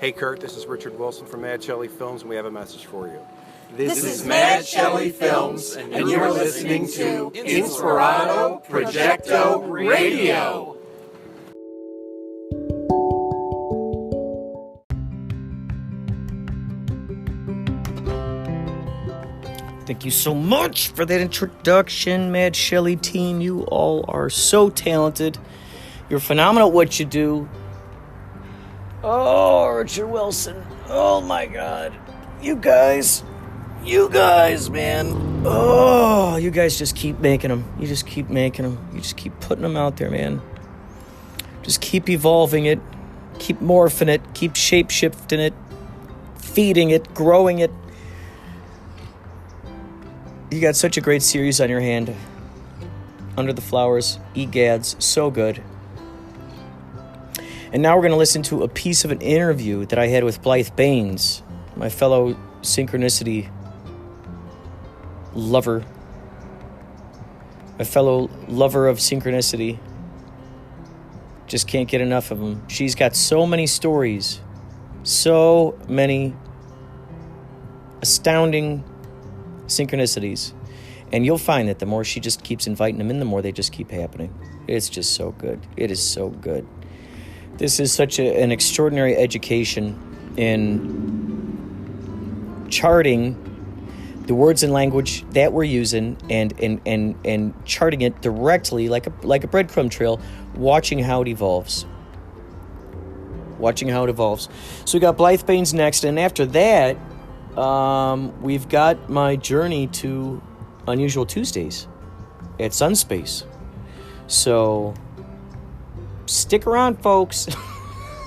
Hey Kurt, this is Richard Wilson from Mad Shelley Films, and we have a message for you. This is Mad Shelley Films, and you're listening to Inspirado Projecto Radio. Thank you so much for that introduction, Mad Shelley team. You all are so talented. You're phenomenal at what you do. Oh, Richard Wilson. Oh, my God. You guys, man. Oh, you guys just keep making them. You just keep making them. You just keep putting them out there, man. Just keep evolving it. Keep morphing it. Keep shape-shifting it. Feeding it. Growing it. You got such a great series on your hand. Under the Flowers, Egads, so good. And now we're going to listen to a piece of an interview that I had with Blythe Baines, my fellow synchronicity lover, my fellow lover of synchronicity. Just can't get enough of them. She's got so many stories, so many astounding synchronicities. And you'll find that the more she just keeps inviting them in, the more they just keep happening. It's just so good. It is so good. This is such an extraordinary education in charting the words and language that we're using and charting it directly like a breadcrumb trail, watching how it evolves. So we got Blythe Baines next, and after that, we've got my journey to Unusual Tuesdays at Sunspace. So stick around, folks.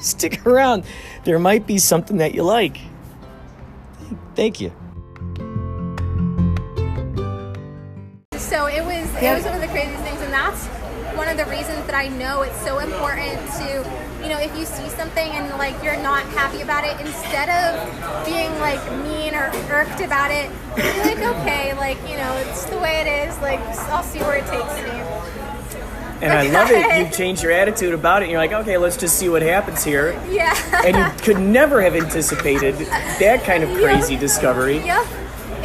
Stick around. There might be something that you like. Thank you. So it was one of the craziest things, and that's one of the reasons that I know it's so important to, if you see something and like you're not happy about it, instead of being like mean or irked about it, be like, okay, it's the way it is, like I'll see where it takes me. And I love it. You've changed your attitude about it. And you're like, okay, let's just see what happens here. Yeah. And you could never have anticipated that kind of crazy discovery. Yep.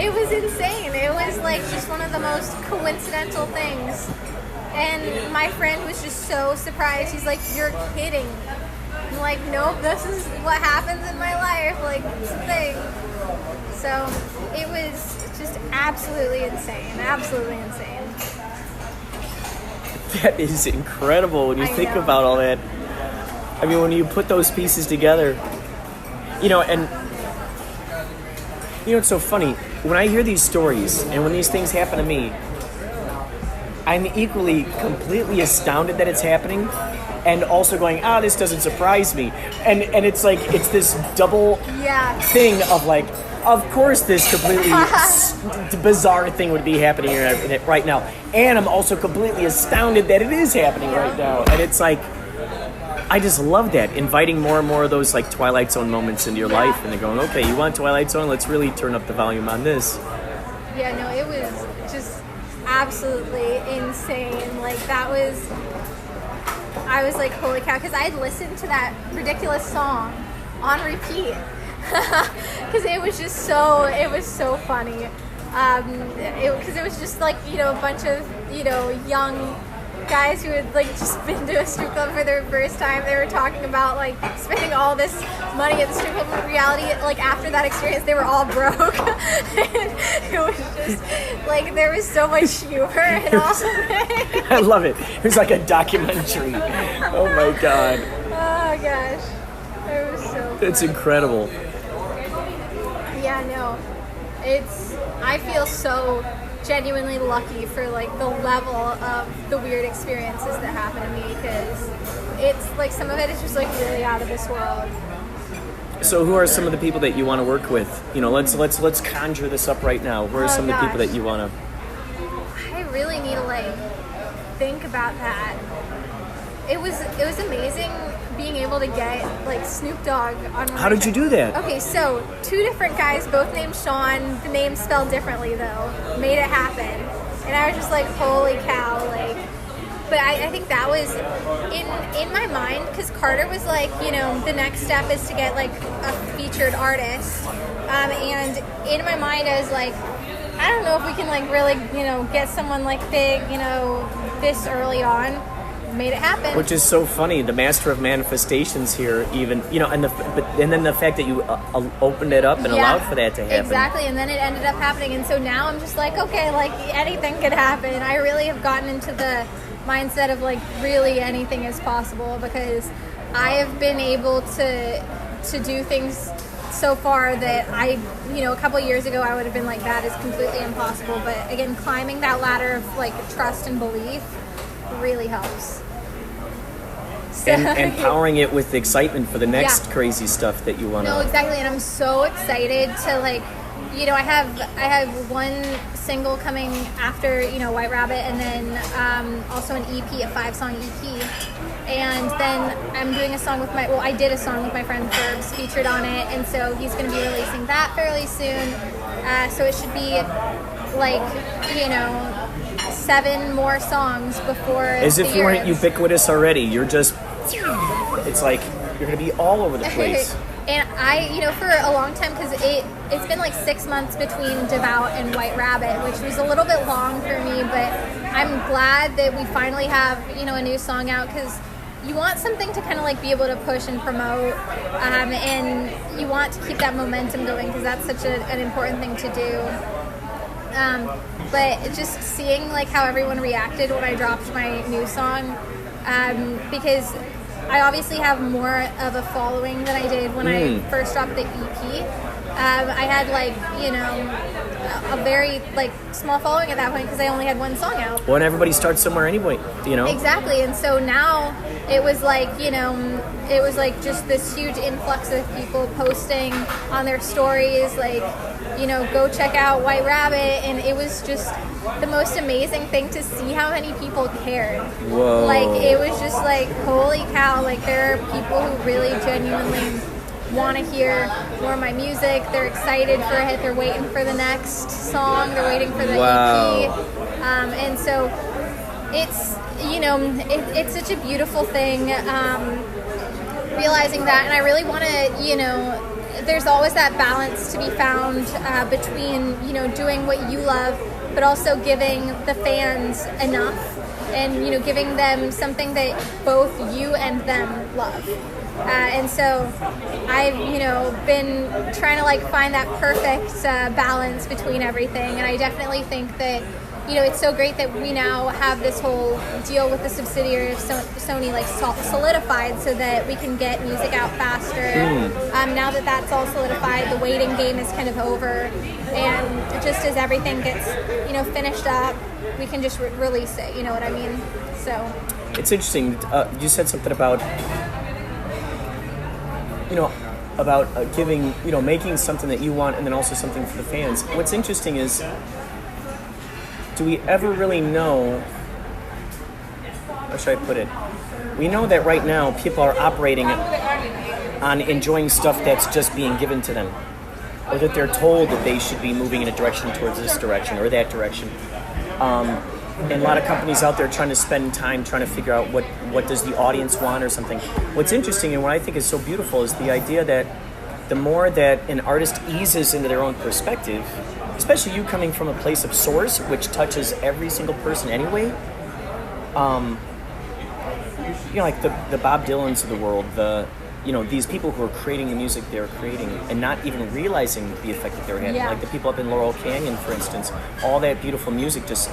It was insane. It was like just one of the most coincidental things. And my friend was just so surprised. He's like, you're kidding. I'm like, nope, this is what happens in my life. Like, it's a thing. So it was just absolutely insane. Absolutely insane. That is incredible when you think about all that. I mean, when you put those pieces together, and it's so funny. When I hear these stories and when these things happen to me, I'm equally completely astounded that it's happening and also going, this doesn't surprise me. And it's like, it's this double thing of like, of course this completely bizarre thing would be happening right now. And I'm also completely astounded that it is happening right now. And it's like, I just love that. Inviting more and more of those like Twilight Zone moments into your life. And they're going, okay, you want Twilight Zone? Let's really turn up the volume on this. Yeah, no, it was just absolutely insane. Like I was like, holy cow. Because I had listened to that ridiculous song on repeat. Because it was so funny. Because it was just like, a bunch of, young guys who had like just been to a strip club for their first time. They were talking about like spending all this money at the strip club. In reality, like after that experience, they were all broke. It was just like, there was so much humor and all of it. I love it. It was like a documentary. Oh my God. Oh gosh. It was so fun. It's incredible. Yeah, no. I feel so genuinely lucky for like the level of the weird experiences that happen to me, because it's like some of it is just like really out of this world. So who are some of the people that you want to work with? Let's conjure this up right now. Who are some of the people that you want to... I really need to like think about that. It was amazing being able to get like Snoop Dogg on. How did you do that? Okay, so 2 different guys, both named Sean, the names spelled differently though, made it happen. And I was just like, holy cow, like but I think that was in my mind, because Carter was like, you know, the next step is to get like a featured artist, and in my mind I was like, I don't know if we can like really, you know, get someone like big, you know, this early on. Made it happen. Which is so funny, the master of manifestations here, even, you know, and then the fact that you opened it up and allowed for that to happen. Exactly, and then it ended up happening, and so now I'm just like, okay, like anything could happen. I really have gotten into the mindset of like really anything is possible, because I have been able to do things so far that I, you know, a couple years ago I would have been like, that is completely impossible. But again, climbing that ladder of like trust and belief really helps. So, and powering it with excitement for the next crazy stuff that you want to. No, exactly, and I'm so excited to like, you know, I have one single coming after, you know, White Rabbit, and then also an EP, a 5-song EP, and then I'm doing a song with I did a song with my friend Fergs featured on it, and so he's going to be releasing that fairly soon. So it should be like, you know, 7 more songs before. As if you weren't ubiquitous already. You're just, it's like you're going to be all over the place. And I, you know, for a long time, because it's been like 6 months between Devout and White Rabbit, which was a little bit long for me, but I'm glad that we finally have, you know, a new song out, because you want something to kind of like be able to push and promote, and you want to keep that momentum going, because that's such an important thing to do. But just seeing like how everyone reacted when I dropped my new song, because I obviously have more of a following than I did when I first dropped the EP. I had like, you know, a very like small following at that point, because I only had one song out. Well, and everybody starts somewhere anyway, you know? Exactly, and so now it was like, you know, it was like just this huge influx of people posting on their stories, like, you know, go check out White Rabbit, and it was just the most amazing thing to see how many people cared. Whoa. Like, it was just like, holy cow, like there are people who really genuinely want to hear more of my music. They're excited for it. They're waiting for the next song. They're waiting for the EP. And so it's, you know, it's such a beautiful thing, realizing that. And I really want to, you know, there's always that balance to be found between, you know, doing what you love, but also giving the fans enough, and, you know, giving them something that both you and them love. And so I've, you know, been trying to like find that perfect balance between everything. And I definitely think that, you know, it's so great that we now have this whole deal with the subsidiary of Sony like solidified, so that we can get music out faster. Now that that's all solidified, the waiting game is kind of over, and just as everything gets, you know, finished up, we can just release it. You know what I mean? So it's interesting. You said something about, you know, about giving, you know, making something that you want, and then also something for the fans. What's interesting is, do we ever really know, how should I put it? We know that right now people are operating on enjoying stuff that's just being given to them, or that they're told that they should be moving in a direction towards this direction or that direction. And a lot of companies out there trying to spend time trying to figure out what does the audience want or something. What's interesting and what I think is so beautiful is the idea that the more that an artist eases into their own perspective, especially you coming from a place of source, which touches every single person anyway, you know, like the Bob Dylans of the world, you know, these people who are creating the music they're creating and not even realizing the effect that they're having. Like the people up in Laurel Canyon, for instance, all that beautiful music just,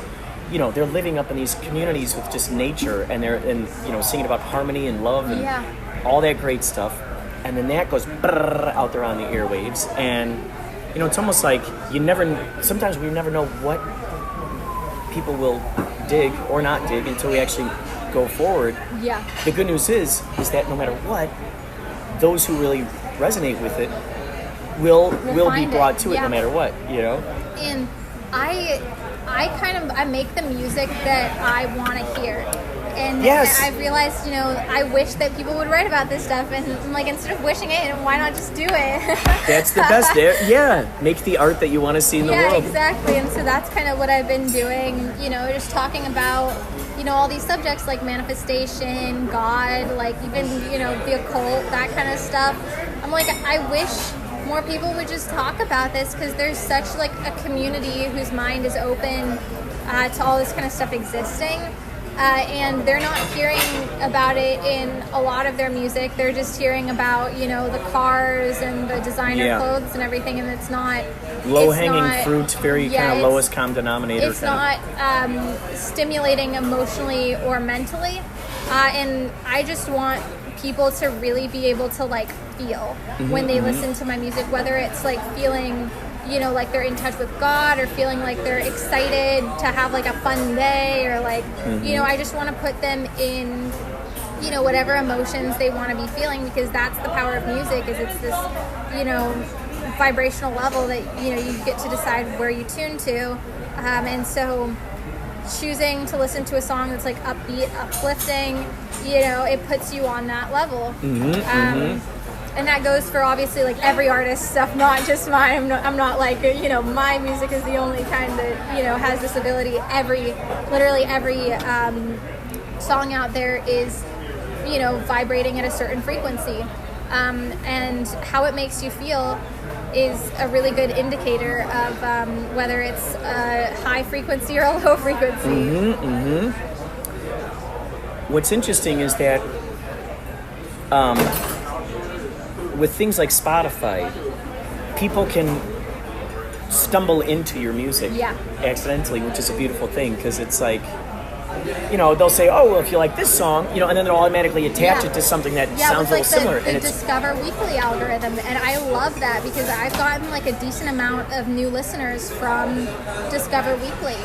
you know, they're living up in these communities with just nature, and you know, singing about harmony and love and all that great stuff. And then that goes out there on the airwaves, and you know, it's almost like sometimes we never know what people will dig or not dig until we actually go forward. Yeah. The good news is that no matter what, those who really resonate with it will be brought to it no matter what, you know? And I make the music that I want to hear. And Yes. I've realized, I wish that people would write about this stuff, and like instead of wishing it, why not just do it? That's the best. Yeah, make the art that you want to see in the yeah, world. exactly. And so that's kind of what I've been doing, just talking about, all these subjects like manifestation, God, like even, the occult, that kind of stuff. I'm like, I wish more people would just talk about this, because there's such like a community whose mind is open to all this kind of stuff existing. And they're not hearing about it in a lot of their music. They're just hearing about, the cars and the designer clothes and everything, and it's not... Low-hanging fruit, very kind of lowest common denominator. It's not stimulating emotionally or mentally. And I just want people to really be able to, like, feel when they listen to my music, whether it's, like, feeling... like they're in touch with God, or feeling like they're excited to have like a fun day, or like, I just want to put them in, whatever emotions they want to be feeling, because that's the power of music, is it's this, vibrational level that, you get to decide where you tune to. And so choosing to listen to a song that's like upbeat, uplifting, it puts you on that level. And that goes for obviously like every artist stuff, not just mine. I'm not like, my music is the only kind that, has this ability. Literally every song out there is, vibrating at a certain frequency. And how it makes you feel is a really good indicator of whether it's a high frequency or a low frequency. What's interesting is that with things like Spotify, people can stumble into your music accidentally, which is a beautiful thing, because it's like, they'll say, oh, well, if you like this song, and then they'll automatically attach it to something that sounds a little similar. The Discover Weekly algorithm, and I love that, because I've gotten like a decent amount of new listeners from Discover Weekly.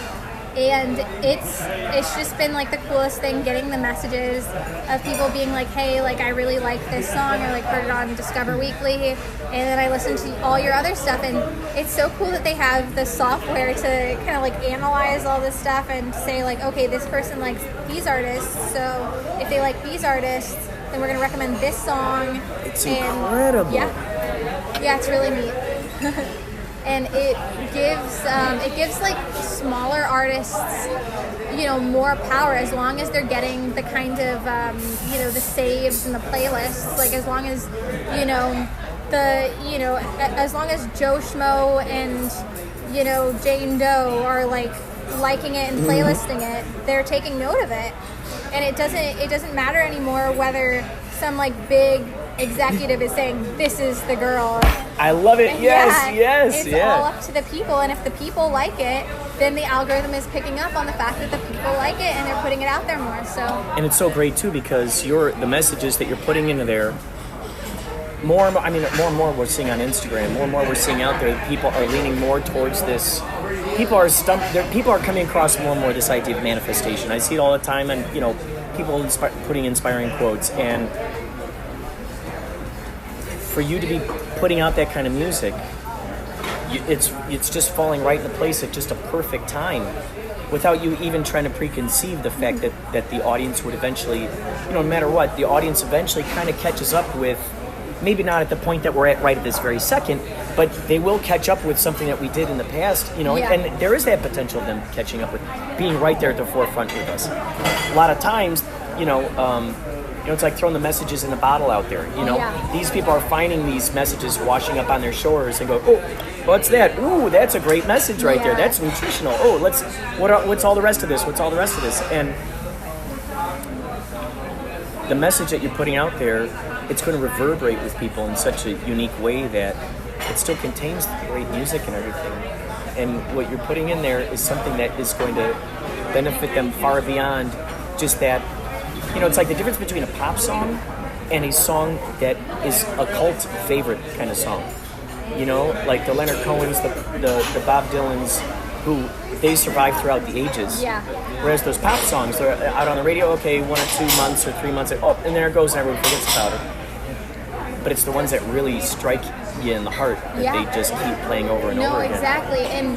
And it's just been like the coolest thing, getting the messages of people being like, hey, like I really like this song, or like heard it on Discover Weekly, and then I listened to all your other stuff. And it's so cool that they have the software to kind of like analyze all this stuff and say like, okay, this person likes these artists, so if they like these artists, then we're gonna recommend this song. It's incredible. Yeah, it's really neat. And it gives like smaller artists, more power, as long as they're getting the kind of, the saves and the playlists. Like as long as, as long as Joe Schmo and, Jane Doe are like liking it and playlisting it, they're taking note of it. And it doesn't matter anymore whether some like big executive is saying this is the girl. I love it. Yes. It's all up to the people, and if the people like it, then the algorithm is picking up on the fact that the people like it, and they're putting it out there more. So, and it's so great too, because the messages that you're putting into there, more and more we're seeing on Instagram, more and more we're seeing out there that people are leaning more towards this. People are coming across more and more this idea of manifestation. I see it all the time, and people putting inspiring quotes. And for you to be putting out that kind of music, it's just falling right into place at just a perfect time, without you even trying to preconceive the fact that the audience would eventually, no matter what, the audience eventually kind of catches up with, maybe not at the point that we're at right at this very second, but they will catch up with something that we did in the past, and there is that potential of them catching up with, being right there at the forefront with us. A lot of times, it's like throwing the messages in the bottle out there. These people are finding these messages washing up on their shores and go, oh, what's that? Ooh, that's a great message right there. That's nutritional. Oh, what's all the rest of this? What's all the rest of this? And the message that you're putting out there, it's going to reverberate with people in such a unique way that it still contains great music and everything. And what you're putting in there is something that is going to benefit them far beyond just that. It's like the difference between a pop song and a song that is a cult favorite kind of song. Like the Leonard Cohens, the Bob Dylans, who they survive throughout the ages. Yeah. Whereas those pop songs, they're out on the radio, okay, 1 or 2 months or 3 months, and there it goes, and everyone forgets about it. But it's the ones that really strike you in the heart that they just keep playing over and over again. No, exactly. And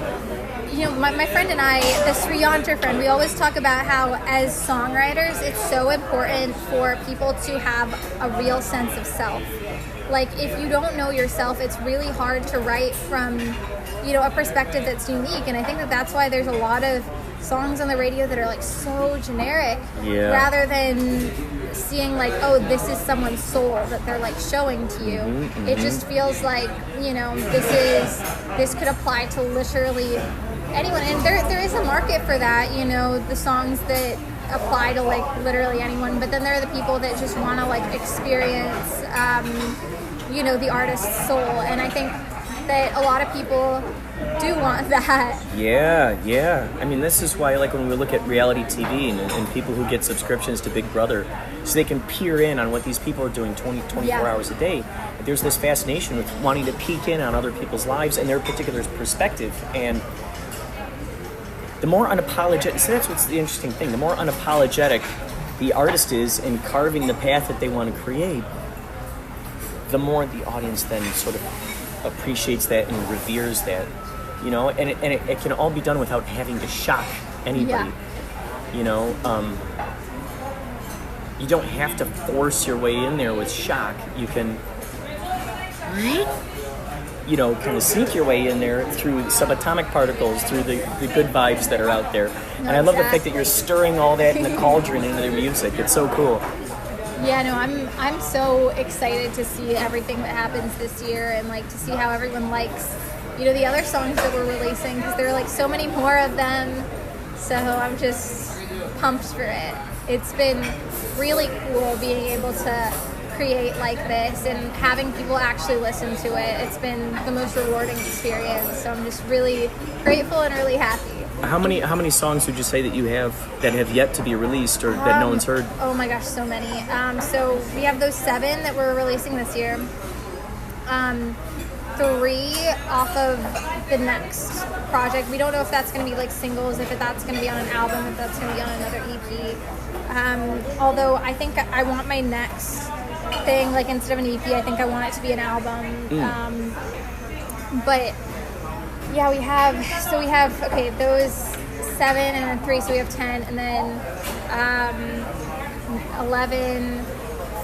my friend and I, this Riyantra friend, we always talk about how as songwriters, it's so important for people to have a real sense of self. Like, if you don't know yourself, it's really hard to write from, a perspective that's unique. And I think that that's why there's a lot of songs on the radio that are like so generic, rather than seeing like, oh, this is someone's soul that they're like showing to you. It just feels like, this could apply to literally anyone. And there is a market for that, the songs that apply to like literally anyone, but then there are the people that just want to like experience the artist's soul, and I think that a lot of people do want that. Yeah. I mean, this is why, like, when we look at reality TV and people who get subscriptions to Big Brother, so they can peer in on what these people are doing 24 hours a day, there's this fascination with wanting to peek in on other people's lives and their particular perspective. And the more unapologetic, so that's what's the interesting thing, the more unapologetic the artist is in carving the path that they want to create, the more the audience then sort of appreciates that and reveres that, and it can all be done without having to shock anybody. You don't have to force your way in there with shock. You can kind of sneak your way in there through subatomic particles, through the good vibes that are out there. And I love the fact that you're stirring all that in the cauldron into their music. It's so cool. Yeah, no, I'm so excited to see everything that happens this year, and like to see how everyone likes, the other songs that we're releasing, because there are like so many more of them. So I'm just pumped for it. It's been really cool being able to create like this and having people actually listen to it. It's been the most rewarding experience. So I'm just really grateful and really happy. How many songs would you say that you have that have yet to be released or that no one's heard? Oh my gosh, so many. So we have those 7 that we're releasing this year. 3 off of the next project. We don't know if that's going to be like singles, if that's going to be on an album, if that's going to be on another EP. Although I think I want my next thing, like instead of an EP, I think I want it to be an album. But yeah, we have those 7 and then 3, so we have 10, and then 11,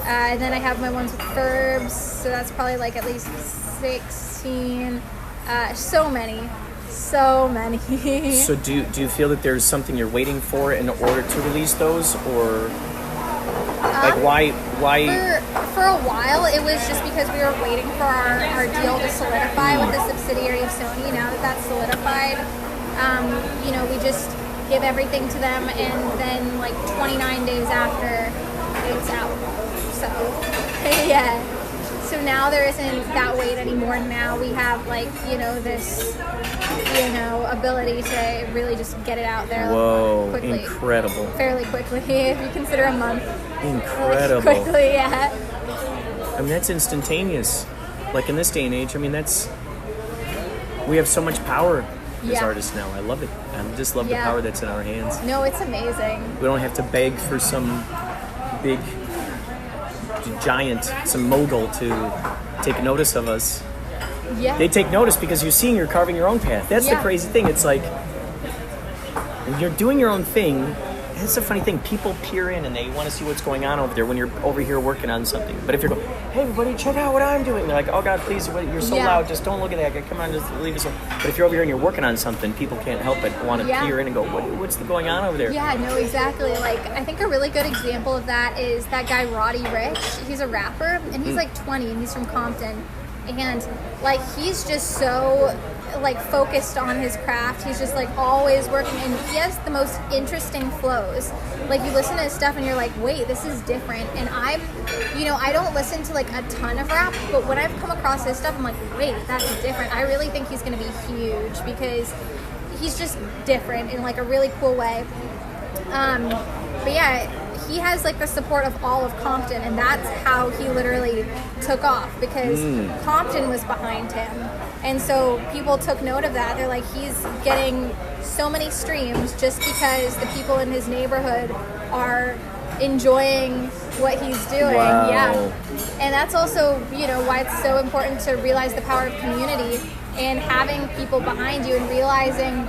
and then I have my ones with verbs, so that's probably like at least 16. So many. So do you feel that there's something you're waiting for in order to release those, or like why? For a while, it was just because we were waiting for our deal to solidify with the subsidiary of Sony. Now that that's solidified, we just give everything to them, and then like 29 days after, it's out. So, yeah. So now there isn't that wait anymore. Now we have like, this, ability to really just get it out there. Whoa, quickly. Incredible. Fairly quickly, if you consider a month. Incredible. Like, quickly, yeah. I mean, that's instantaneous. Like in this day and age, I mean, we have so much power as artists now. I love it. I just love the power that's in our hands. No, it's amazing. We don't have to beg for some big giant, some mogul to take notice of us. Yeah. They take notice because you're seeing you're carving your own path. That's the crazy thing. It's like when you're doing your own thing, it's a funny thing. People peer in and they want to see what's going on over there when you're over here working on something. But if you're going, hey everybody, check out what I'm doing, they're like, oh God, please, you're so loud, just don't look at that. Come on, just leave us alone. But if you're over here and you're working on something, people can't help but want to peer in and go, what's going on over there? Yeah, no, exactly. Like, I think a really good example of that is that guy Roddy Ricch. He's a rapper and he's like 20 and he's from Compton. And like, he's just so like focused on his craft. He's just like always working, and he has the most interesting flows. Like, you listen to his stuff and you're like, wait, this is different. And I don't listen to like a ton of rap, but when I've come across his stuff, I'm like, wait, that's different. I really think he's gonna be huge because he's just different in like a really cool way. But yeah, he has like the support of all of Compton, and that's how he literally took off, because Compton was behind him. And so people took note of that. They're like, he's getting so many streams just because the people in his neighborhood are enjoying what he's doing. Wow. Yeah. And that's also, why it's so important to realize the power of community and having people behind you and realizing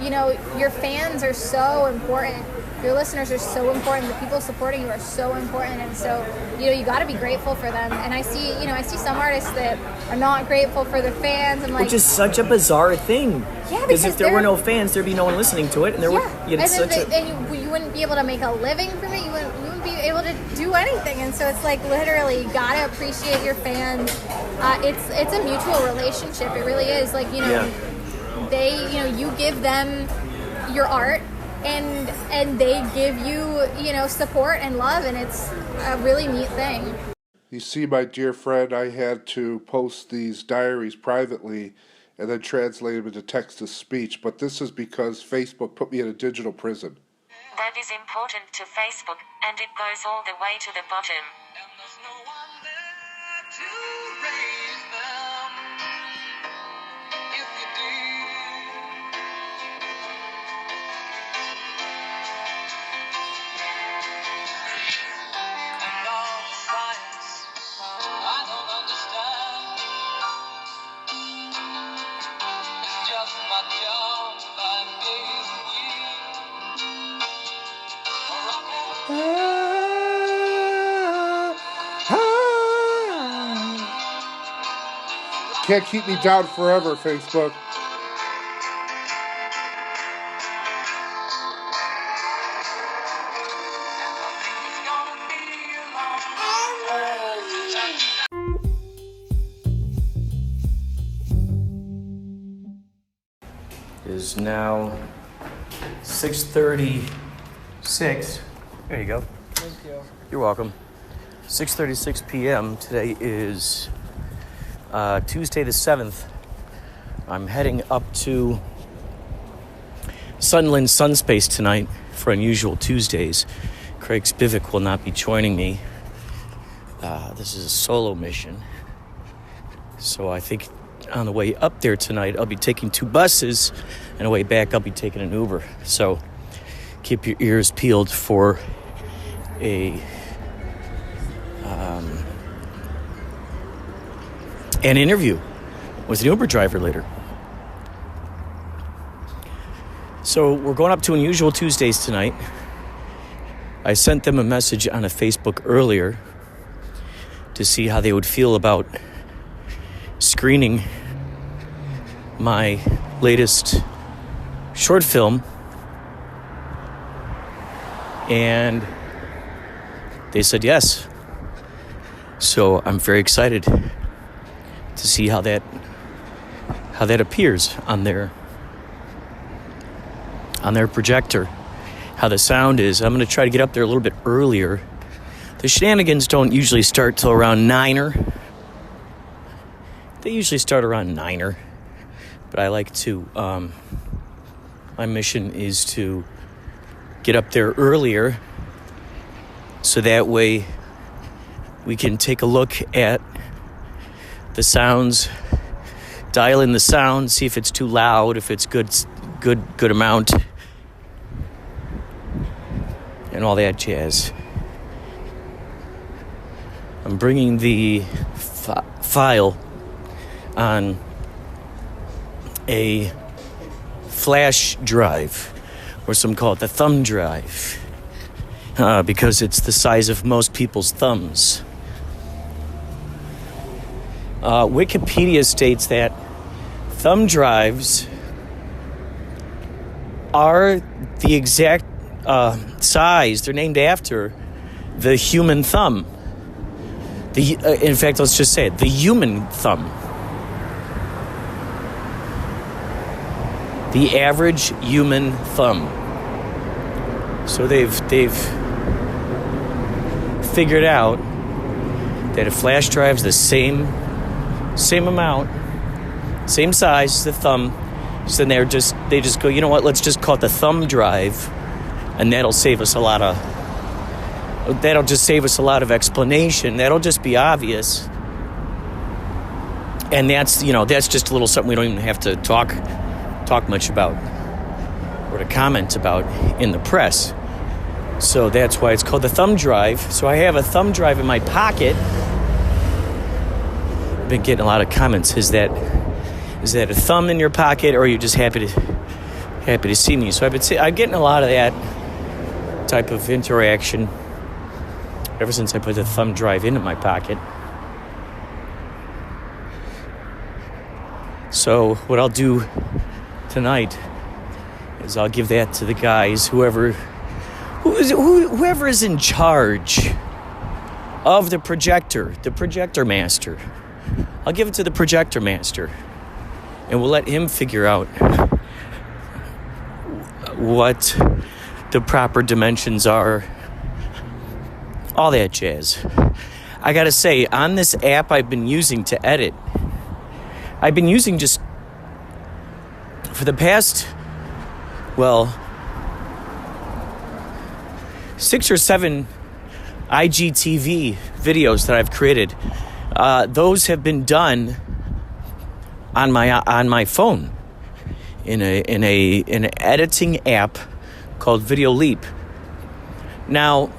you know, your fans are so important. Your listeners are so important. The people supporting you are so important, and so, you know, you got to be grateful for them. And I see some artists that are not grateful for their fans. And like, which is such a bizarre thing. Yeah, because if there were no fans, there'd be no one listening to it, and you wouldn't be able to make a living from it. You wouldn't be able to do anything. And so it's like, literally, you got to appreciate your fans. It's a mutual relationship. It really is. Like, you know, you give them your art, and they give you, you know, support and love, and it's a really neat thing. You see, my dear friend, I had to post these diaries privately and then translate them into text-to-speech, but this is because Facebook put me in a digital prison. That is important to Facebook, and it goes all the way to the bottom. And there's no one there to raise them if you do. And all the science I don't understand. It's just my job 5 days a week. Can't keep me down forever, Facebook. It is now 6:36. There you go. Thank you. You're welcome. 6:36 p.m. Today is Tuesday the 7th. I'm heading up to Sunland Sunspace tonight for Unusual Tuesdays. Craig Spivak will not be joining me. This is a solo mission. So I think on the way up there tonight, I'll be taking 2 buses, and on the way back, I'll be taking an Uber. So keep your ears peeled for an interview with an Uber driver later. So we're going up to Unusual Tuesdays tonight. I sent them a message on a Facebook earlier to see how they would feel about screening my latest short film, and they said yes. So I'm very excited to see how that appears on their projector, how the sound is. I'm going to try to get up there a little bit earlier. The shenanigans don't usually start till around 9:00. They usually start around 9:00, but I like to, my mission is to get up there earlier so that way we can take a look at the sounds, dial in the sound, see if it's too loud, if it's good amount, and all that jazz. I'm bringing the file on a flash drive, or some call it the thumb drive, because it's the size of most people's thumbs. Wikipedia states that thumb drives are the exact size. They're named after the human thumb. In fact, let's just say it, the human thumb. The average human thumb. So they've figured out that a flash drive's the same amount, same size as the thumb. So then they just go, you know what? Let's just call it the thumb drive, and that'll save us a lot of explanation. That'll just be obvious. And that's just a little something we don't even have to talk much about or to comment about in the press. So that's why it's called the thumb drive. So I have a thumb drive in my pocket. I've been getting a lot of comments. Is that a thumb in your pocket, or are you just happy happy to see me. So I'm getting a lot of that type of interaction ever since I put the thumb drive into my pocket. So what I'll do tonight is I'll give that to the guys, whoever is in charge of the projector master. I'll give it to the projector master, and we'll let him figure out what the proper dimensions are, all that jazz. I gotta say, on this app I've been using to edit, I've been using just for the past, 6 or 7 IGTV videos that I've created. Those have been done on my phone in an editing app called Video Leap. Now,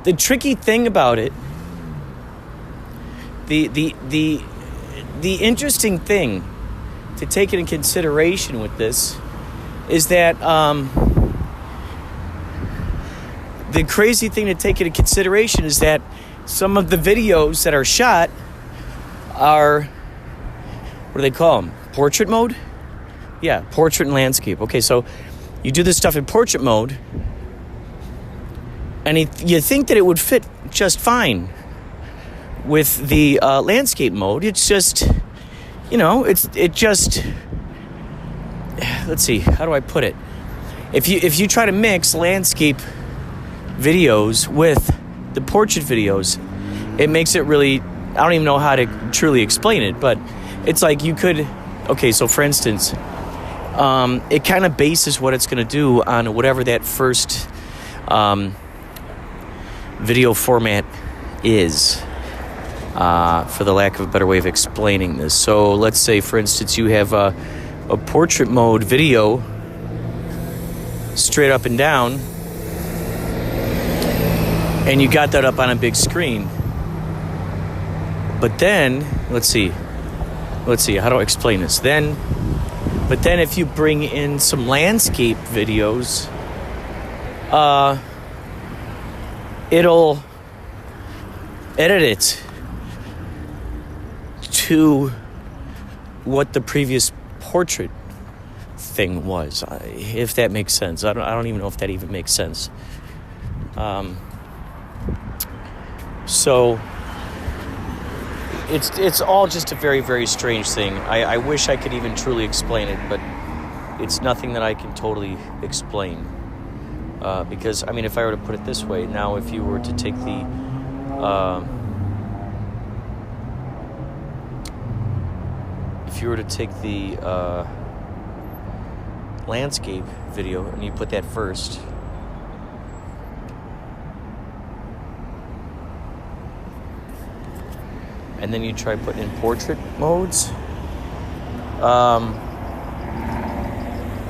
the tricky thing about it, the interesting thing to take into consideration with this is that the crazy thing to take into consideration is that some of the videos that are shot are, what do they call them? Portrait mode? Yeah, portrait and landscape. Okay, so you do this stuff in portrait mode, and you think that it would fit just fine with the landscape mode. It's just, let's see, how do I put it? If you try to mix landscape videos with the portrait videos, it makes it really, I don't even know how to truly explain it, but it's like you could, okay, so for instance, it kind of bases what it's going to do on whatever that first video format is, for the lack of a better way of explaining this. So let's say, for instance, you have a portrait mode video straight up and down, and you got that up on a big screen. But then, let's see, how do I explain this? But then if you bring in some landscape videos, it'll edit it to what the previous portrait thing was, if that makes sense. I don't even know if that even makes sense. So it's all just a very, very strange thing. I wish I could even truly explain it, but it's nothing that I can totally explain. Because, if I were to put it this way, now if you were to take the landscape video and you put that first, and then you try putting in portrait modes,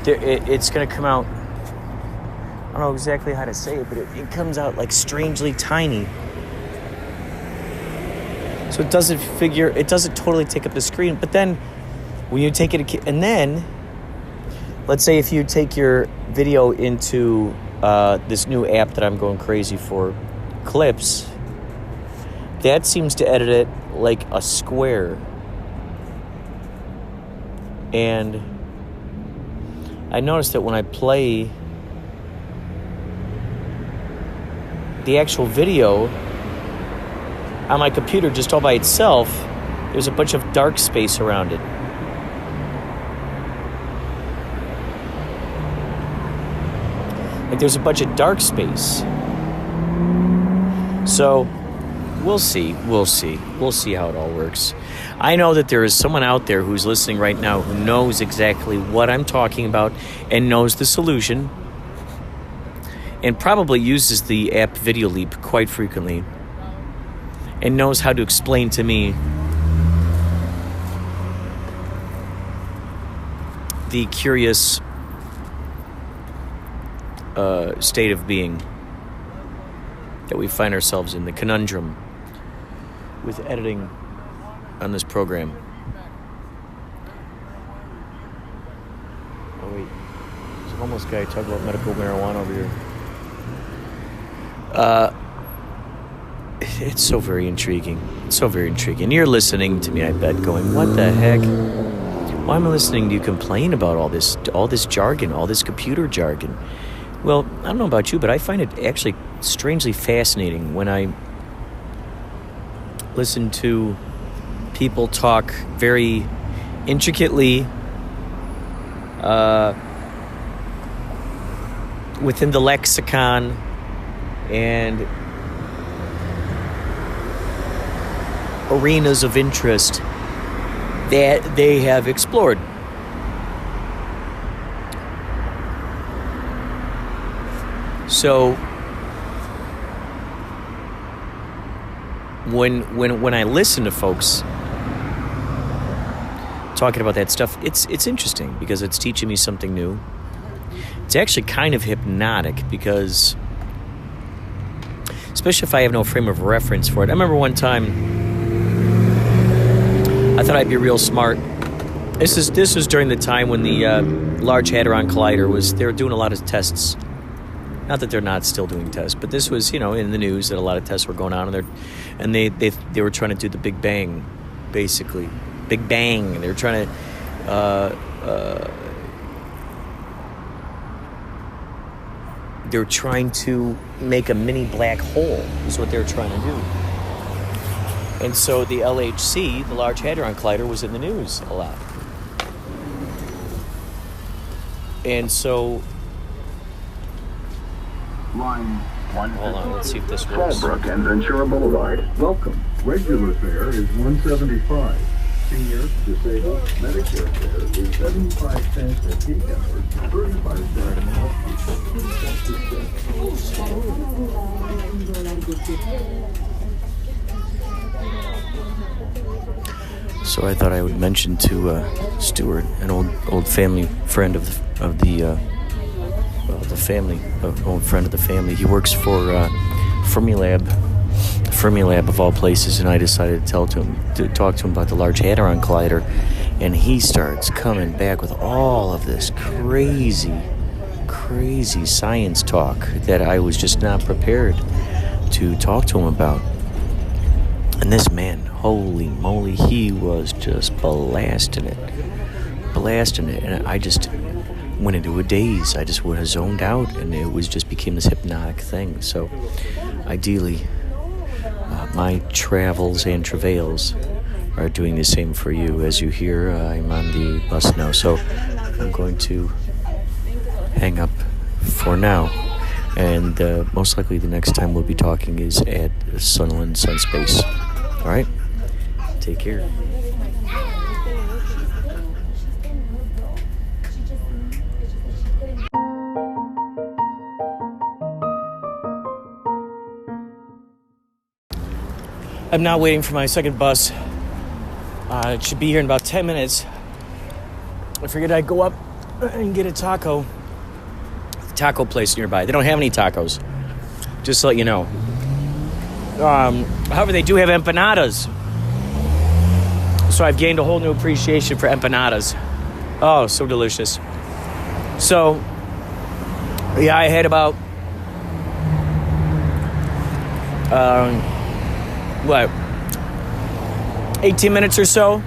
it's going to come out, I don't know exactly how to say it, but it comes out like strangely tiny. So it doesn't totally take up the screen. But then when you take it, and then let's say if you take your video into this new app that I'm going crazy for, Clips, that seems to edit it like a square. And I noticed that when I play the actual video on my computer just all by itself, there's a bunch of dark space around it. Like there's a bunch of dark space. So we'll see how it all works. I know that there is someone out there who's listening right now who knows exactly what I'm talking about and knows the solution, and probably uses the app Video Leap quite frequently, and knows how to explain to me the curious state of being that we find ourselves in, the conundrum with editing on this program. homeless guy talking about medical marijuana over here. It's so very intriguing. It's so very intriguing. You're listening to me, I bet, going, what the heck? Why am I listening to you complain about all this jargon, all this computer jargon? Well, I don't know about you, but I find it actually strangely fascinating when I listen to people talk very intricately within the lexicon and arenas of interest that they have explored. So when I listen to folks talking about that stuff, it's interesting because it's teaching me something new. It's actually kind of hypnotic because, especially if I have no frame of reference for it. I remember one time I thought I'd be real smart. This was during the time when the Large Hadron Collider they were doing a lot of tests. Not that they're not still doing tests, but this was, in the news that a lot of tests were going on, and they were trying to do the Big Bang, basically. Big Bang. They were trying to they were trying to make a mini black hole, is what they were trying to do. And so the LHC, the Large Hadron Collider, was in the news a lot. And so, Line 1. hold on, let's see if this works. Fallbrook and Ventura Boulevard. Welcome. Regular fare is $175. Senior, disabled, Medicare fare is 75 cents at peak hours, 35 cents at So I thought I would mention to Stuart, an old family friend of the family, old friend of the family. He works for Fermilab of all places, and I decided to talk to him about the Large Hadron Collider, and he starts coming back with all of this crazy science talk that I was just not prepared to talk to him about. And this man, holy moly, he was just blasting it, and I just went into a daze. I just was zoned out, and it just became this hypnotic thing. So ideally, my travels and travails are doing the same for you. As you hear, I'm on the bus now, so I'm going to hang up for now, and most likely the next time we'll be talking is at Sunland Sunspace. All right, take care. I'm now waiting for my second bus. It should be here in about 10 minutes. I figured I'd go up and get a taco. Taco place nearby. They don't have any tacos, just to let you know. However, they do have empanadas. So I've gained a whole new appreciation for empanadas. Oh, so delicious. So, yeah, I had about 18 minutes or so.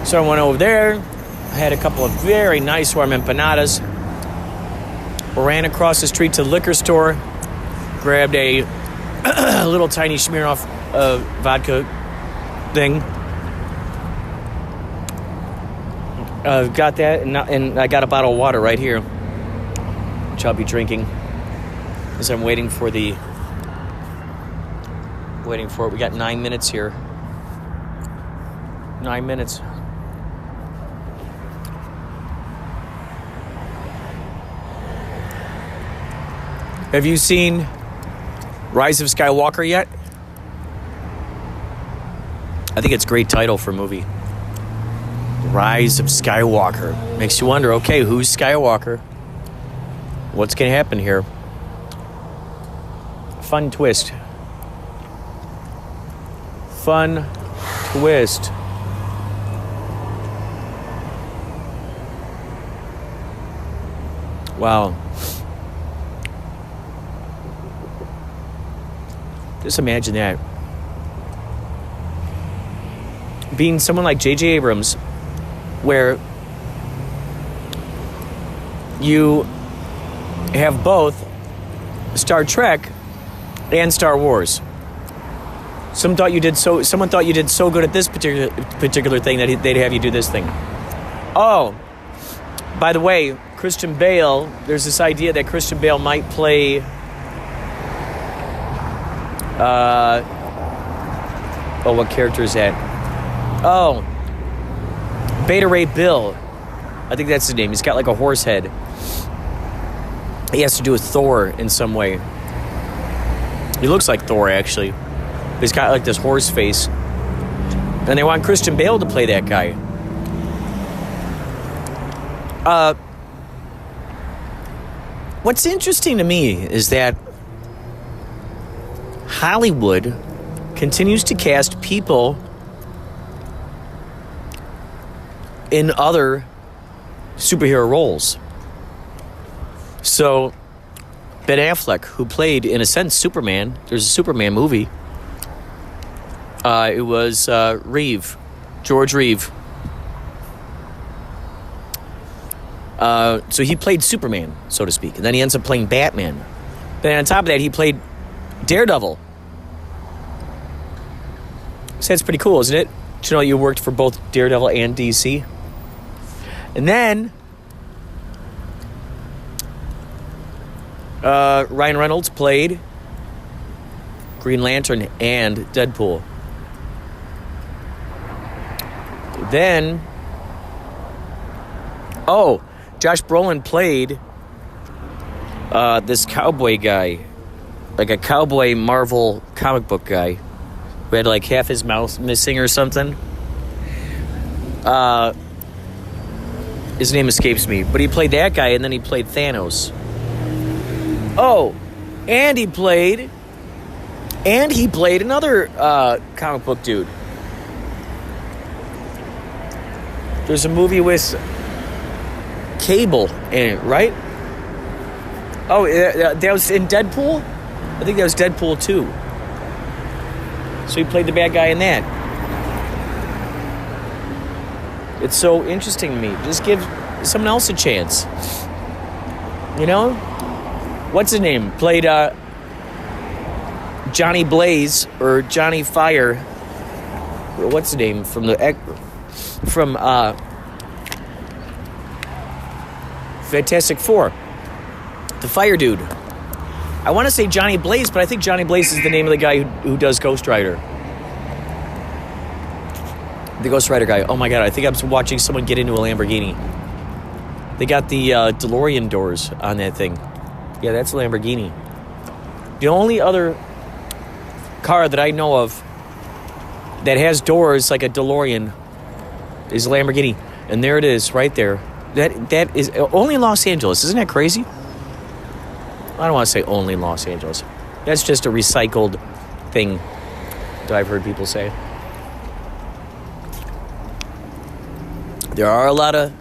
So I went over there. I had a couple of very nice warm empanadas. Ran across the street to the liquor store. Grabbed a little tiny Smirnoff vodka thing. Got that, and I got a bottle of water right here, which I'll be drinking as I'm waiting for it. We got 9 minutes here. 9 minutes. Have you seen Rise of Skywalker yet? I think it's a great title for a movie. Rise of Skywalker. Makes you wonder, okay, who's Skywalker? What's going to happen here? Fun twist. Fun twist. Wow. Just imagine that. Being someone like J.J. Abrams, where you have both Star Trek and Star Wars. Someone thought you did so good at this particular thing that they'd have you do this thing. Oh, by the way, Christian Bale, there's this idea that Christian Bale might play what character is that? Oh, Beta Ray Bill. I think that's his name. He's got like a horse head. He has to do with Thor in some way. He looks like Thor, actually. He's got like this horse face. And they want Christian Bale to play that guy. What's interesting to me is that Hollywood continues to cast people in other superhero roles. So, Ben Affleck, who played, in a sense, Superman. There's a Superman movie. It was George Reeve. So he played Superman, so to speak. And then he ends up playing Batman. Then on top of that, he played Daredevil. So that's pretty cool, isn't it? Did you know you worked for both Daredevil and DC? And then Ryan Reynolds played Green Lantern and Deadpool. Then, Josh Brolin played this cowboy guy, like a cowboy Marvel comic book guy, who had like half his mouth missing or something. His name escapes me, but he played that guy, and then he played Thanos. Oh, and he played another comic book dude. There's a movie with Cable in it, right? Oh, that was in Deadpool? I think that was Deadpool 2. So he played the bad guy in that. It's so interesting to me. Just give someone else a chance. You know? What's his name? Played Johnny Blaze or Johnny Fire. What's his name? From Fantastic Four. The fire dude. I want to say Johnny Blaze, but I think Johnny Blaze is the name of the guy who does Ghost Rider. The Ghost Rider guy. Oh my god, I think I'm watching someone get into a Lamborghini. They got the DeLorean doors on that thing. Yeah, that's a Lamborghini. The only other car that I know of that has doors like a DeLorean is a Lamborghini. And there it is, right there. That is only in Los Angeles. Isn't that crazy? I don't want to say only in Los Angeles. That's just a recycled thing that I've heard people say. There are a lot of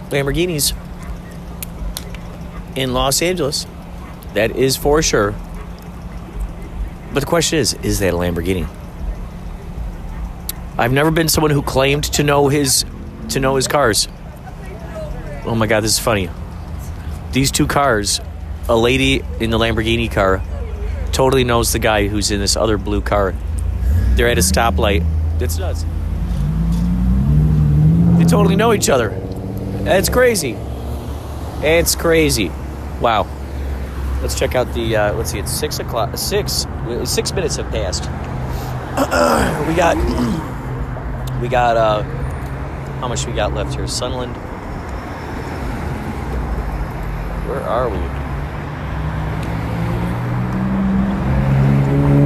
Lamborghinis in Los Angeles. That is for sure. But the question is that a Lamborghini? I've never been someone who claimed to know his cars. Oh my god, this is funny. These two cars, a lady in the Lamborghini car totally knows the guy who's in this other blue car. They're at a stoplight. It's nuts. They totally know each other. That's crazy. It's crazy. Wow. Let's check out the, let's see, it's 6 o'clock. 6 minutes have passed. We got, how much we got left here? Sunland. Where are we?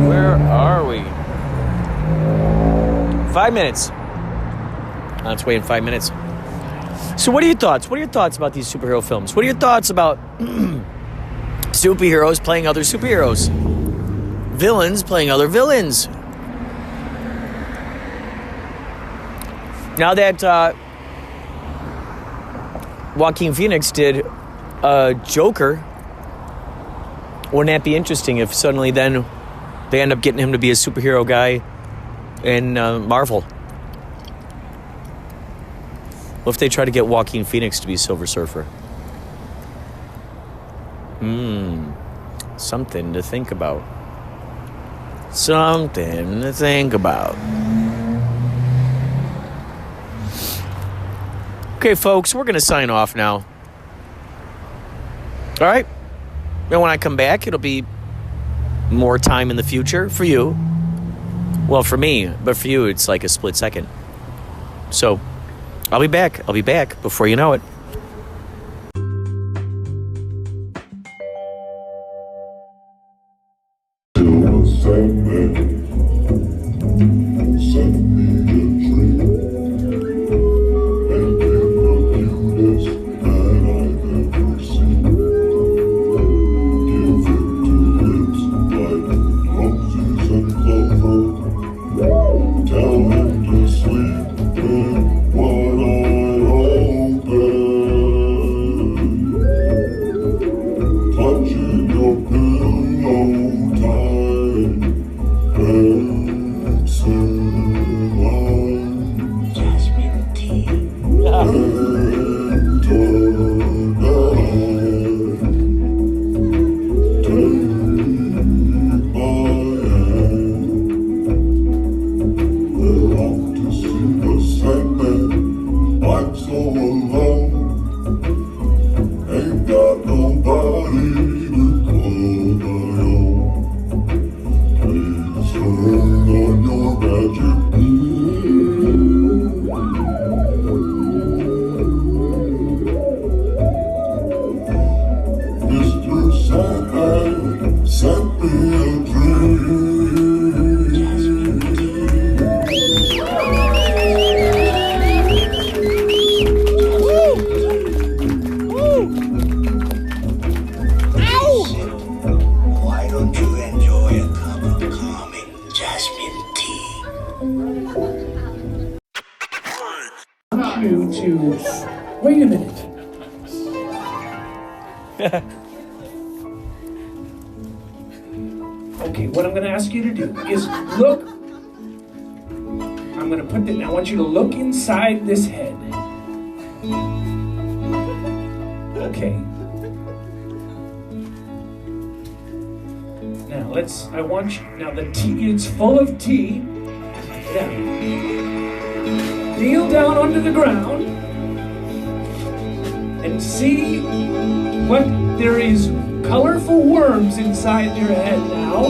Where are we? 5 minutes. On its way in 5 minutes. So what are your thoughts? What are your thoughts about these superhero films? What are your thoughts about superheroes playing other superheroes? Villains playing other villains? Now that Joaquin Phoenix did Joker, wouldn't that be interesting if suddenly then they end up getting him to be a superhero guy in Marvel? What if they try to get Joaquin Phoenix to be Silver Surfer? Something to think about. Something to think about. Okay, folks, we're going to sign off now. All right? And when I come back, it'll be more time in the future for you. Well, for me, but for you, it's like a split second. So, I'll be back. I'll be back before you know it. Wait a minute. Okay, what I'm going to ask you to do is look. I'm going to put it. I want you to look inside this head. Okay. Now I want you. Now the tea. It's full of tea. Now, kneel down onto the ground. And see what there is colorful worms inside your head now.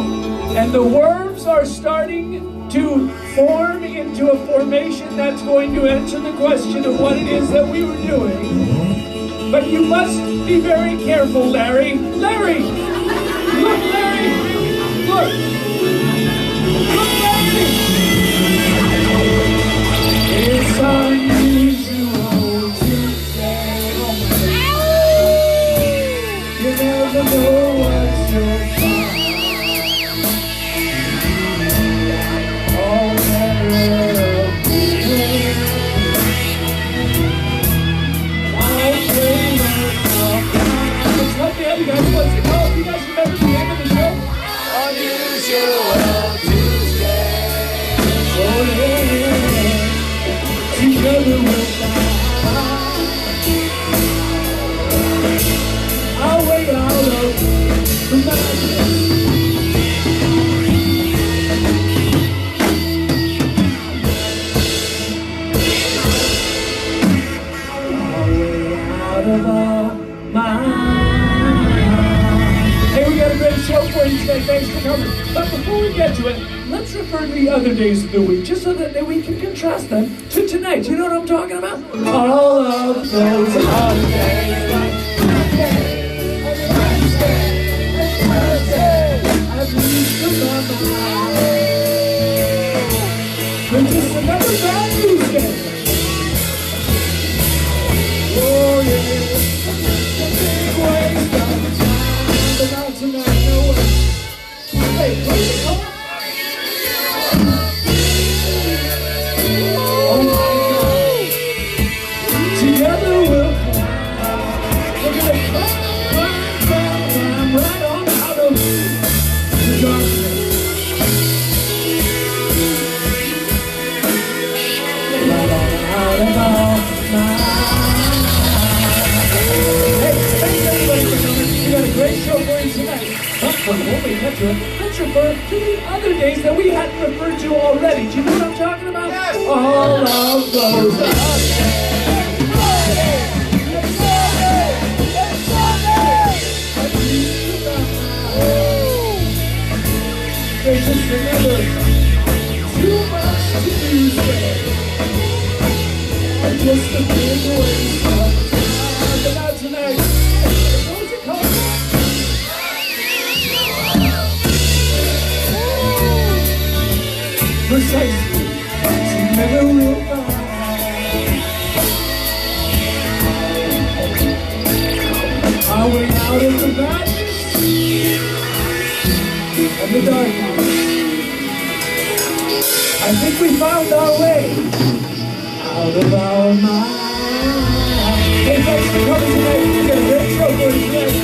And the worms are starting to form into a formation that's going to answer the question of what it is that we were doing. But you must be very careful, Larry. Larry! Look, Larry! Look! Look, Larry! It's unusual to say. You never know what you'll find. All matter of feeling. I'll play Let's help me out, you guys. What's it called? You guys remember the name of the show? Unusual Tuesday. Oh yeah. Together we'll fly. Our way out of the madness. Our way out of our mind. Hey, we got a great show for you today. Thanks for coming. But before we get to it, let's refer to the other days of the week, just so that we can contrast them to tonight. You know what I'm talking about? All of those other days, like Monday. But just another bad news day. Oh yeah, the big waves of time, but not tonight, no way. Hey, where's it going? Oh my God, together we'll fly. from Holy Petra, let's refer to the other days that we hadn't referred to already. Do you know what I'm talking about? Yes. All of those. Just remember, too much to do today. Just a big waste of time. But not tonight. What's it called? Precisely. Together we'll find our way out of the madness and the darkness. I think we found our way out of our mind. Hey, thanks for coming tonight. We got a great show for you tonight.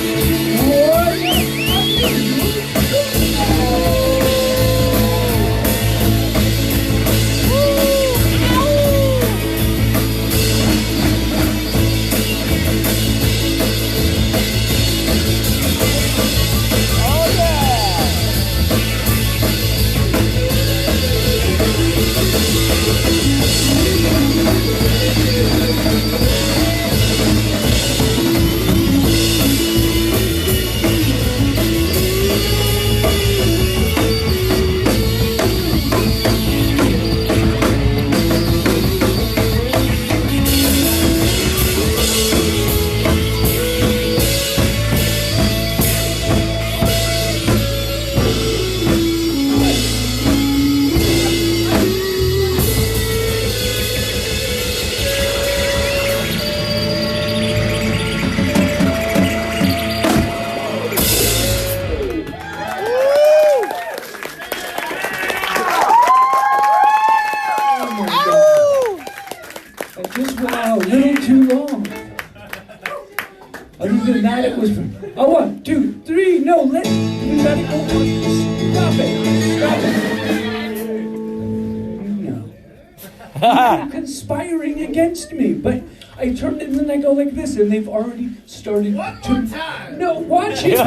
Conspiring against me, but I turned it and then I go like this, and they've already started to. Time. No, watch it.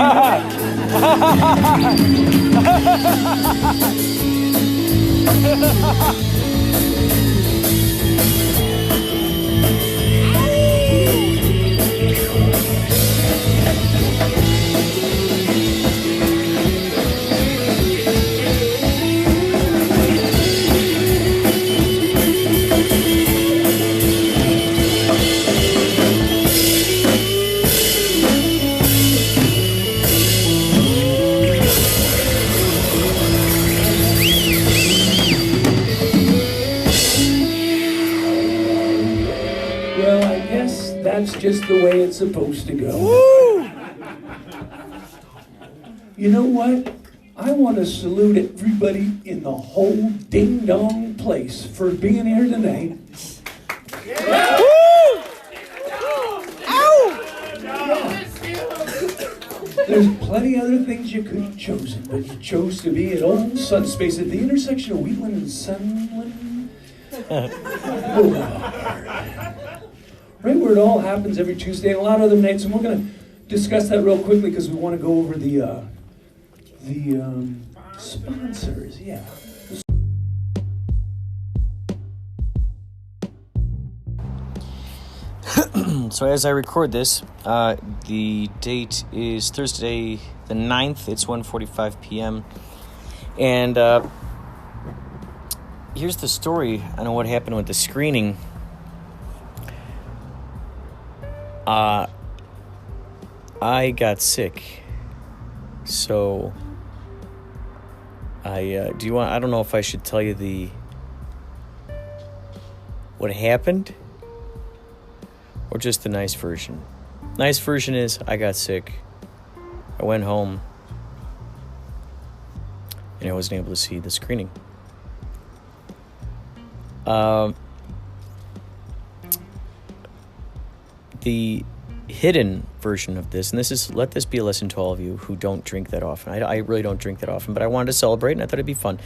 That's just the way it's supposed to go. Woo! You know what? I want to salute everybody in the whole ding-dong place for being here tonight. Yeah. Woo! Ow! Yeah. There's plenty other things you could have chosen, but you chose to be at Old Sunspace at the intersection of Wheatland and Sunland Boulevard. Right where it all happens every Tuesday and a lot of other nights, and we're going to discuss that real quickly because we want to go over the sponsors. Yeah. So as I record this, the date is Thursday the 9th. It's 1:45 p.m. And here's the story on what happened with the screening. I got sick, so I don't know if I should tell you what happened or just the nice version. Nice version is I got sick. I went home and I wasn't able to see the screening. The hidden version of this, and let this be a lesson to all of you who don't drink that often. I really don't drink that often, but I wanted to celebrate, and I thought it'd be fun.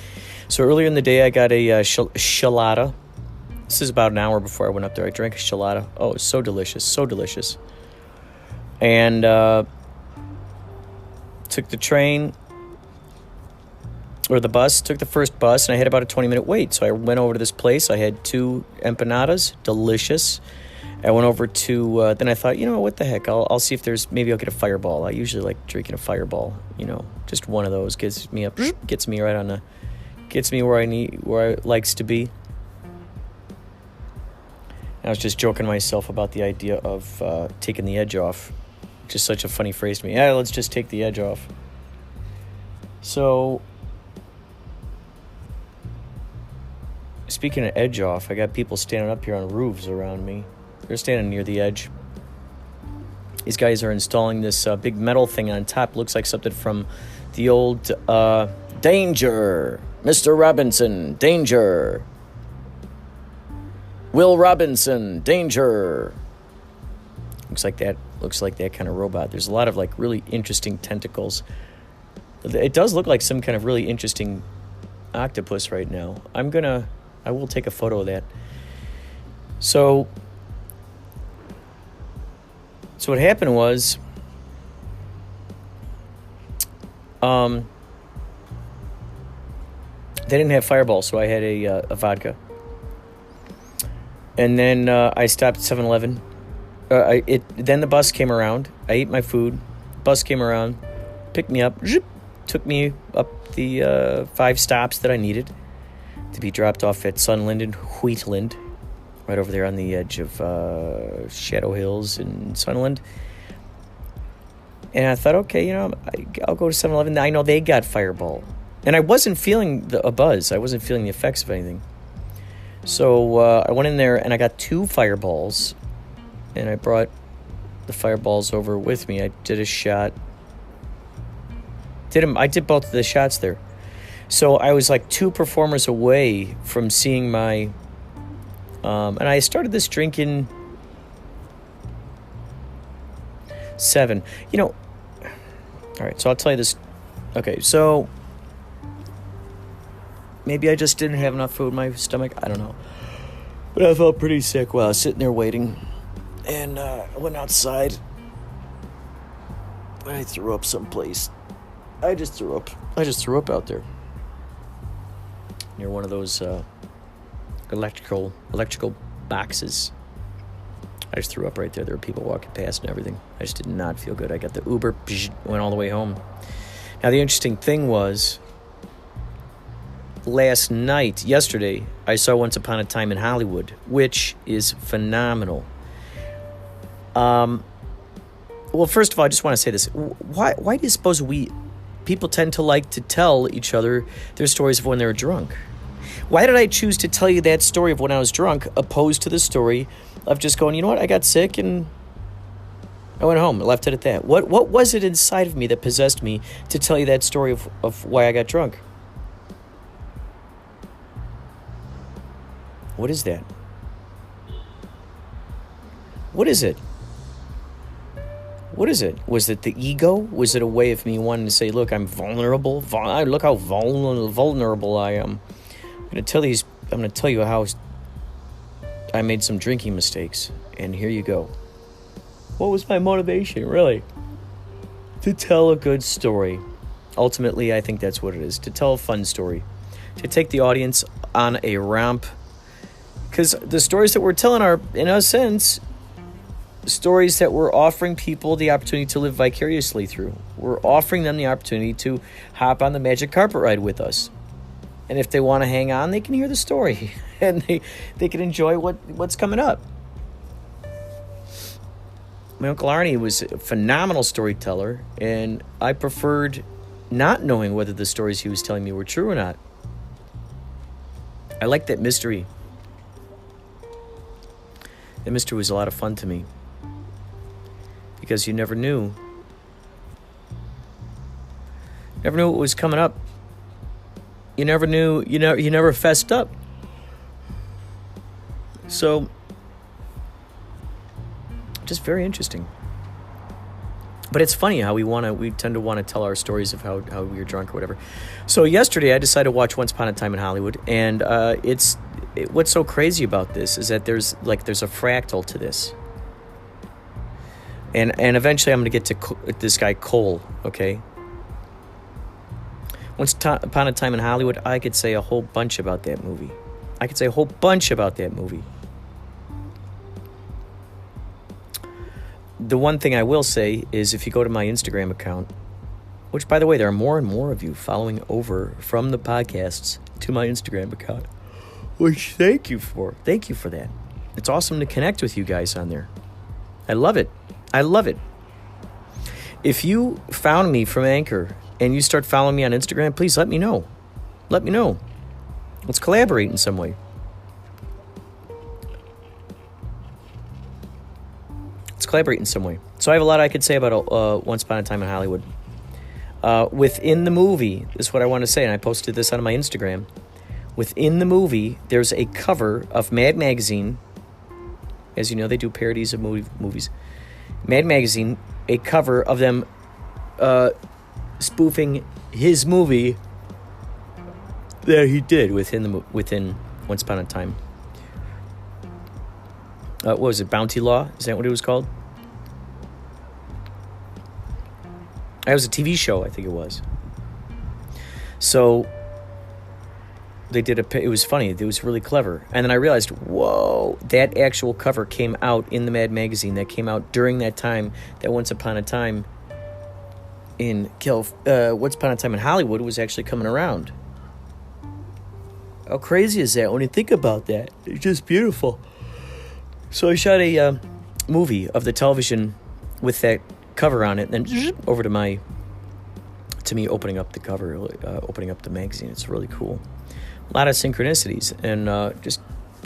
So earlier in the day, I got a chelada. This is about an hour before I went up there. I drank a chelada. Oh, it was so delicious, so delicious. And took the train or the bus, took the first bus, and I had about a 20-minute wait. So I went over to this place. I had 2 empanadas, delicious. I went over to, then I thought, what the heck? I'll see if maybe I'll get a Fireball. I usually like drinking a Fireball, just one of those gets me up, gets me right gets me where I likes to be. I was just joking myself about the idea of taking the edge off. Just such a funny phrase to me. Yeah, let's just take the edge off. So, speaking of edge off, I got people standing up here on roofs around me. They're standing near the edge. These guys are installing this big metal thing on top. Looks like something from the old Danger! Mr. Robinson, danger! Will Robinson, danger! Looks like that kind of robot. There's a lot of really interesting tentacles. It does look like some kind of really interesting octopus right now. I will take a photo of that. So what happened was, they didn't have Fireball, so I had a vodka. And then I stopped at 7-Eleven. Then the bus came around. I ate my food. Bus came around, picked me up, took me up the 5 stops that I needed to be dropped off at Sunland and Wheatland, right over there on the edge of Shadow Hills and Sunland. And I thought, okay, I'll go to 7-Eleven. I know they got Fireball. And I wasn't feeling a buzz. I wasn't feeling the effects of anything. So I went in there and I got 2 Fireballs. And I brought the Fireballs over with me. I did a shot. I did both of the shots there. So I was 2 performers away from seeing my... and I started this drinking 7. All right, so I'll tell you this. Okay, so maybe I just didn't have enough food in my stomach. I don't know. But I felt pretty sick while I was sitting there waiting. And I went outside. I threw up someplace. I just threw up out there. Near one of those electrical boxes. I just threw up right there. There were people walking past and everything. I just did not feel good. I got the Uber, went all the way home. Now, the interesting thing was, yesterday, I saw Once Upon a Time in Hollywood, which is phenomenal. Well, first of all, I just want to say this. Why do you suppose people tend to like to tell each other their stories of when they're drunk? Why did I choose to tell you that story of when I was drunk, opposed to the story of just going, I got sick and I went home. I left it at that. What was it inside of me that possessed me to tell you that story of why I got drunk? What is that? What is it? What is it? Was it the ego? Was it a way of me wanting to say, look, I'm vulnerable. Look how vulnerable I am. I'm going to tell you how I made some drinking mistakes. And here you go. What was my motivation, really? To tell a good story. Ultimately, I think that's what it is. To tell a fun story. To take the audience on a romp. Because the stories that we're telling are, in a sense, stories that we're offering people the opportunity to live vicariously through. We're offering them the opportunity to hop on the magic carpet ride with us. And if they want to hang on, they can hear the story. And they can enjoy what's coming up. My Uncle Arnie was a phenomenal storyteller, and I preferred not knowing whether the stories he was telling me were true or not. I liked that mystery. That mystery was a lot of fun to me. Because you never knew. Never knew what was coming up. You never knew, you never fessed up. So, just very interesting. But it's funny how we tend to want to tell our stories of how we were drunk or whatever. So yesterday I decided to watch Once Upon a Time in Hollywood, and what's so crazy about this is that there's a fractal to this. And eventually I'm going to get to this guy Cole, okay? Upon a Time in Hollywood, I could say a whole bunch about that movie. The one thing I will say is if you go to my Instagram account, which, by the way, there are more and more of you following over from the podcasts to my Instagram account, which thank you for that. It's awesome to connect with you guys on there. I love it. If you found me from Anchor and you start following me on Instagram, please let me know. Let's collaborate in some way. So I have a lot I could say about Once Upon a Time in Hollywood. Within the movie, this is what I want to say, and I posted this on my Instagram. Within the movie, there's a cover of Mad Magazine. As you know, they do parodies of movies. Mad Magazine, a cover of them spoofing his movie that he did within Once Upon a Time. What was it, Bounty Law? Is that what it was called? It was a TV show, I think it was. So they did it was funny. It was really clever. And then I realized, whoa, that actual cover came out in the Mad Magazine. That came out during that time that Once Upon a Time in Hollywood was actually coming around. How crazy is that when you think about that? It's just beautiful. So I shot a movie of the television with that cover on it, and then over to me opening up the cover, opening up the magazine. It's really cool. A lot of synchronicities, and just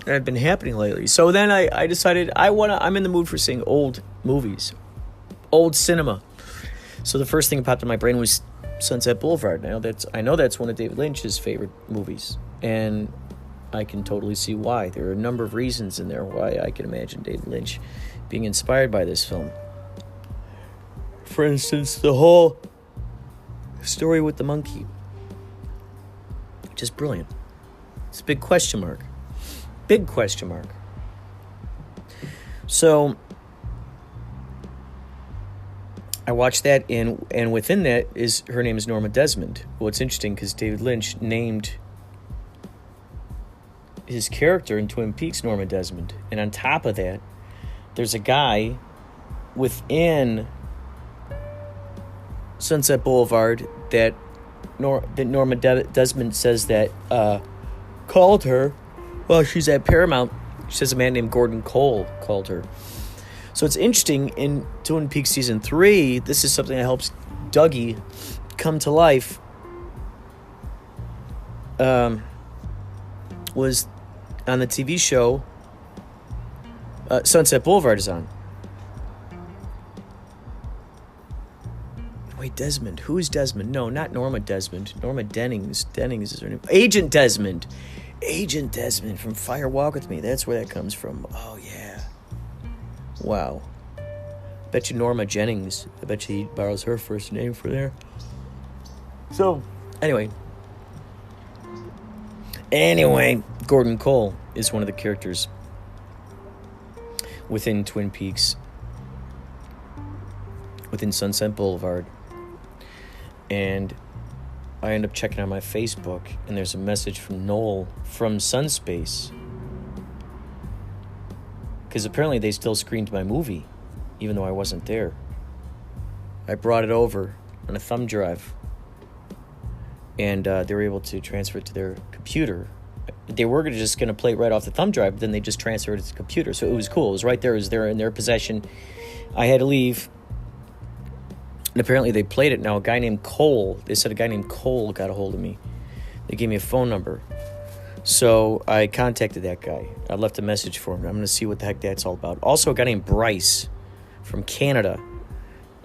have been happening lately. So then I decided I'm in the mood for seeing old movies, old cinema. So the first thing that popped in my brain was Sunset Boulevard. I know that's one of David Lynch's favorite movies, and I can totally see why. There are a number of reasons in there why I can imagine David Lynch being inspired by this film. For instance, the whole story with the monkey. Just brilliant. It's a big question mark. So I watched that, and within that her name is Norma Desmond. Well, it's interesting because David Lynch named his character in Twin Peaks Norma Desmond, and on top of that, there's a guy within Sunset Boulevard that Norma Desmond says that called her while she's at Paramount. She says a man named Gordon Cole called her. So it's interesting, in Twin Peaks Season 3, this is something that helps Dougie come to life. Was on the TV show Sunset Boulevard is on. Wait, Desmond. Who is Desmond? No, not Norma Desmond. Norma Dennings. Dennings is her name. Agent Desmond from Fire Walk With Me. That's where that comes from. Oh, yeah. Wow. Bet you Norma Jennings. I bet he borrows her first name for there. So, anyway, Gordon Cole is one of the characters within Twin Peaks, within Sunset Boulevard. And I end up checking on my Facebook, and there's a message from Noel from Sunspace. Because apparently they still screened my movie, even though I wasn't there. I brought it over on a thumb drive, and they were able to transfer it to their computer. They were just going to play it right off the thumb drive, but then they just transferred it to the computer. So it was cool. It was right there. It was there in their possession. I had to leave. And apparently they played it. Now, a guy named Cole got a hold of me. They gave me a phone number. So I contacted that guy. I left a message for him. I'm going to see what the heck that's all about. Also, a guy named Bryce from Canada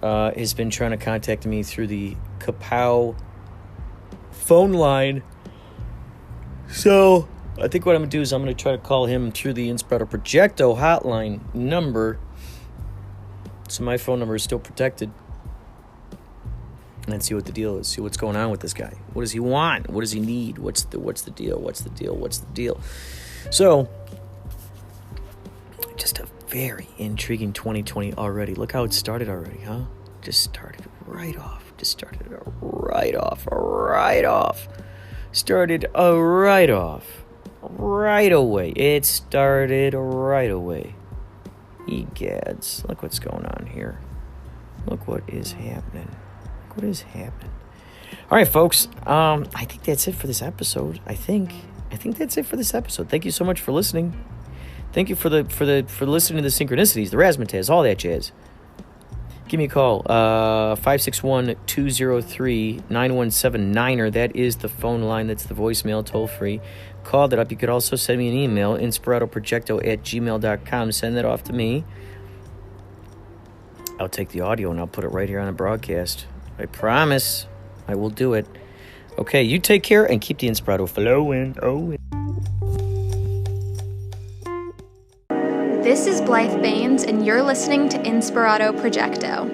has been trying to contact me through the Kapow phone line. So I think what I'm going to do is I'm going to try to call him through the Inspirado Projecto hotline number. So my phone number is still protected. And see what the deal is. See what's going on with this guy. What does he want? What does he need? What's the deal? So, just a very intriguing 2020 already. Look how it started already, huh? Just started right off. Just started right off. Started right off. Right away. It started right away. Egads. Look what's going on here. Look what is happening. All right, folks. I think that's it for this episode. I think that's it for this episode. Thank you so much for listening. Thank you for listening to the synchronicities, the razzmatazz, all that jazz. Give me a call, 561-203-9179, that is the phone line. That's the voicemail, toll free. Call that up. You could also send me an email, inspiradoprojecto@gmail.com. Send that off to me. I'll take the audio and I'll put it right here on the broadcast. I promise I will do it. Okay, you take care and keep the Inspirado flowing. This is Blythe Baines, and you're listening to Inspirado Projecto.